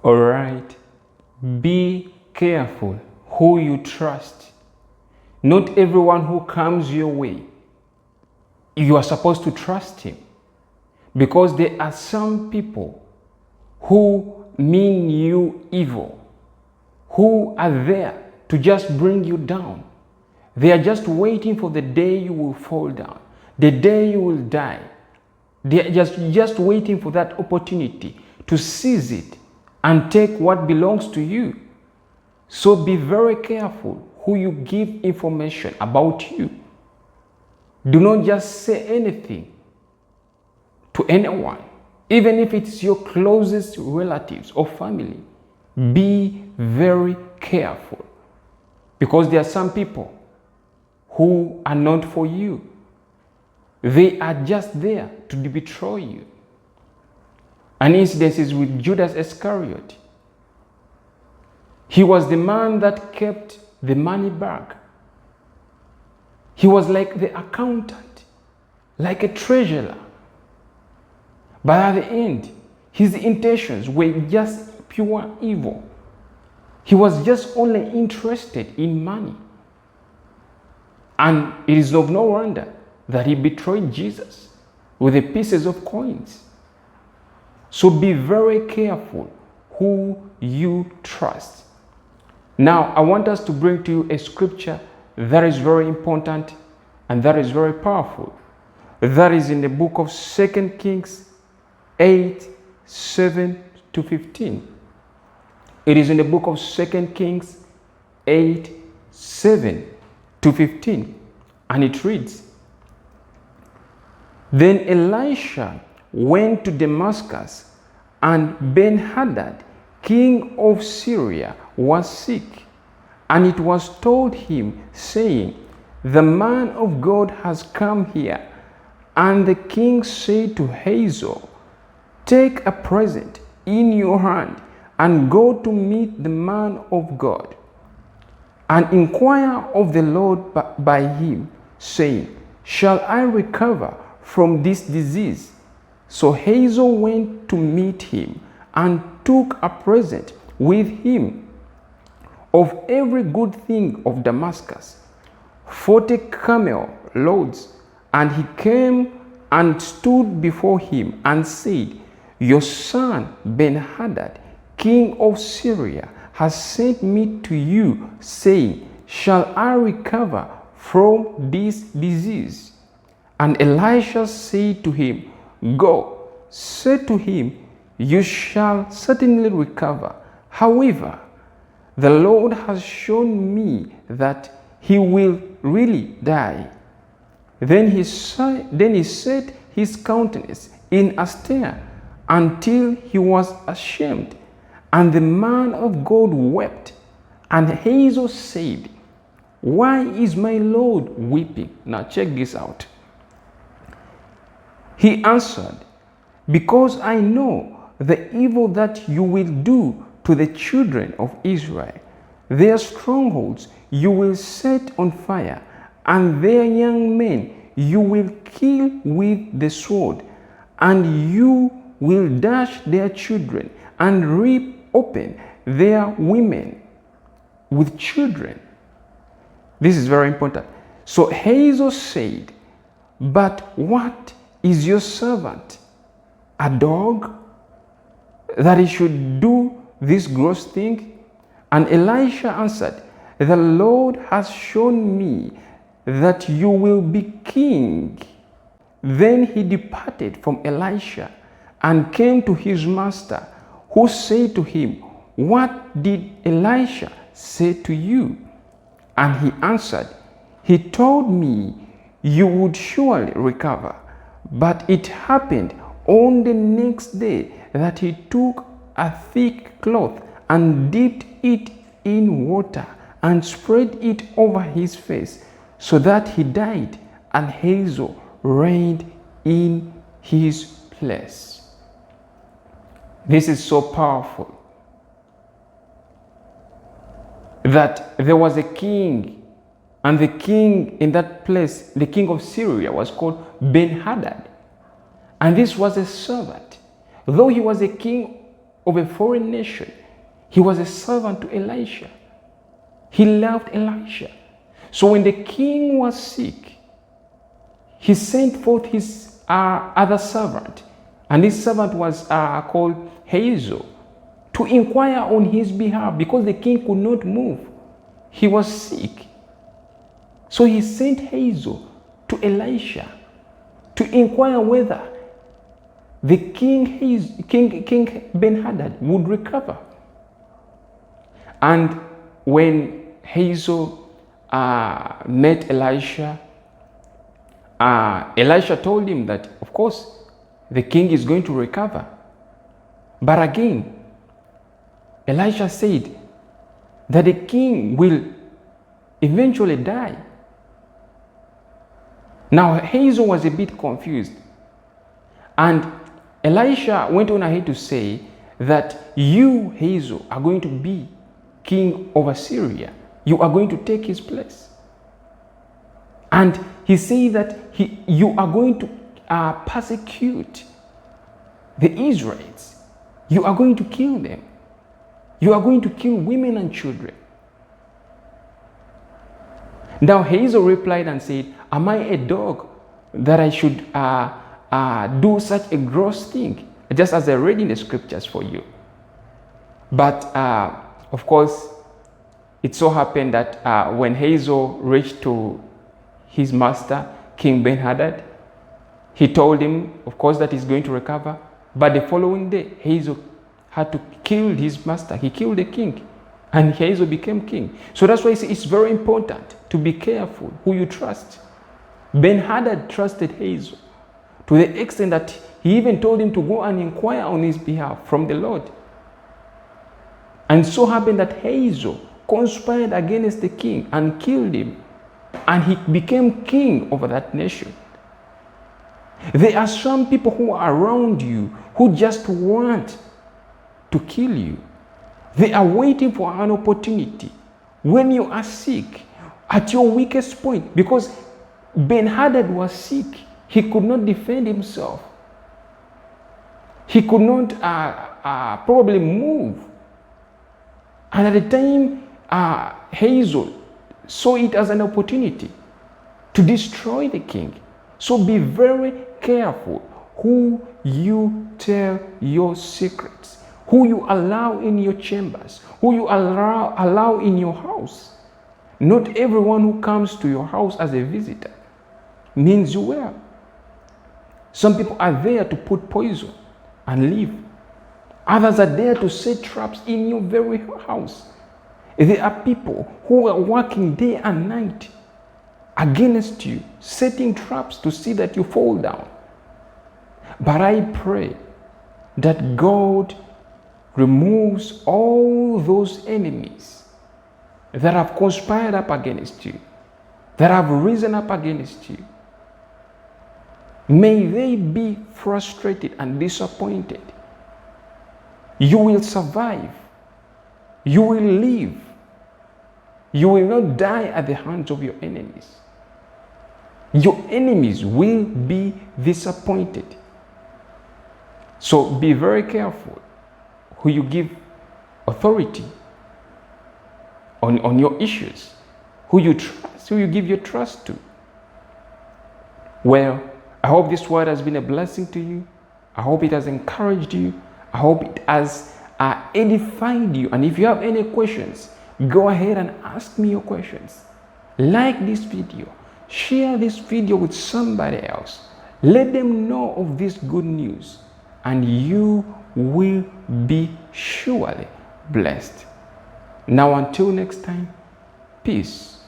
All right. Be careful who you trust. Not everyone who comes your way, you are supposed to trust him. Because there are some people who mean you evil, who are there to just bring you down. They are just waiting for the day you will fall down, the day you will die. They are just waiting for that opportunity to seize it and take what belongs to you. So be very careful who you give information about you. Do not just say anything to anyone, even if it's your closest relatives or family. Be very careful, because there are some people who are not for you. They are just there to betray you. An incident is with Judas Iscariot. He was the man that kept the money bag. He was like the accountant, like a treasurer. But at the end, his intentions were just pure evil. He was just only interested in money. And it is of no wonder that he betrayed Jesus with the pieces of coins. So be very careful who you trust. Now, I want us to bring to you a scripture that is very important and that is very powerful. That is in the book of 2 Kings 8, 7 to 15. It is in the book of 2 Kings 8, 7 to 15. And it reads, Then Elisha went to Damascus, and Ben-Hadad, king of Syria, was sick. And it was told him, saying, The man of God has come here. And the king said to Hazael, Take a present in your hand, and go to meet the man of God, and inquire of the Lord by him, saying, Shall I recover from this disease? So Hazael went to meet him, and took a present with him of every good thing of Damascus, 40 camel loads. And he came and stood before him, and said, Your son Ben-Hadad, king of Syria, has sent me to you, saying, Shall I recover from this disease? And Elisha said to him, Go, say to him, You shall certainly recover. However, the Lord has shown me that he will really die. Then he set his countenance in a stare until he was ashamed. And the man of God wept. And Hazael said, Why is my Lord weeping? Now check this out. He answered, Because I know the evil that you will do to the children of Israel. Their strongholds you will set on fire, and their young men you will kill with the sword, and you will dash their children and rip open their women with children. This is very important. So Hazael said, But what is your servant? A dog? That he should do this gross thing? And Elisha answered, The Lord has shown me that you will be king. Then he departed from Elisha and came to his master, who said to him, What did Elisha say to you? And he answered, He told me you would surely recover. But it happened on the next day that he took a thick cloth and dipped it in water and spread it over his face, so that he died, and Hazael reigned in his place. This is so powerful, that there was a king, and the king in that place, the king of Syria, was called Ben-Hadad. And this was a servant. Though he was a king of a foreign nation. He was a servant to Elisha. He loved Elisha. So when the king was sick, he sent forth his other servant, and this servant was called Hazel, to inquire on his behalf because the king could not move. He was sick. So he sent Hazel to Elisha to inquire whether the King Ben-Hadad would recover. And when Hazel met Elisha, Elisha told him that, of course, the king is going to recover. But again, Elisha said that the king will eventually die. Now, Hazel was a bit confused. And Elisha went on ahead to say that you, Hazel, are going to be king of Assyria. You are going to take his place. And he said that you are going to persecute the Israelites. You are going to kill them. You are going to kill women and children. Now Hazel replied and said, am I a dog that I should do such a gross thing? Just as I read in the scriptures for you. But of course, it so happened that when Hazel reached to his master, King Ben-Hadad, he told him, of course, that he's going to recover. But the following day, Hazel had to kill his master. He killed the king, and Hazel became king. So that's why it's very important to be careful who you trust. Ben-Hadad trusted Hazel to the extent that he even told him to go and inquire on his behalf from the Lord. And so happened that Hazel conspired against the king and killed him, and he became king over that nation. There are some people who are around you who just want to kill you. They are waiting for an opportunity when you are sick, at your weakest point, because Ben-Hadad was sick. He could not defend himself. He could not probably move. And at the time, Hazel saw it as an opportunity to destroy the king. So be very careful who you tell your secrets, who you allow in your chambers, who you allow in your house. Not everyone who comes to your house as a visitor means you well. Some people are there to put poison and leave. Others are there to set traps in your very house. There are people who are working day and night against you, setting traps to see that you fall down. But I pray that God removes all those enemies that have conspired up against you, that have risen up against you. May they be frustrated and disappointed. You will survive. You will live. You will not die at the hands of your enemies. Your enemies will be disappointed. So be very careful who you give authority on your issues, who you trust, who you give your trust to. Well, I hope this word has been a blessing to you. I hope it has encouraged you. I hope it has edified you. And if you have any questions, go ahead and ask me your questions. Like this video. Share this video with somebody else. Let them know of this good news, and you will be surely blessed. Now, until next time, peace.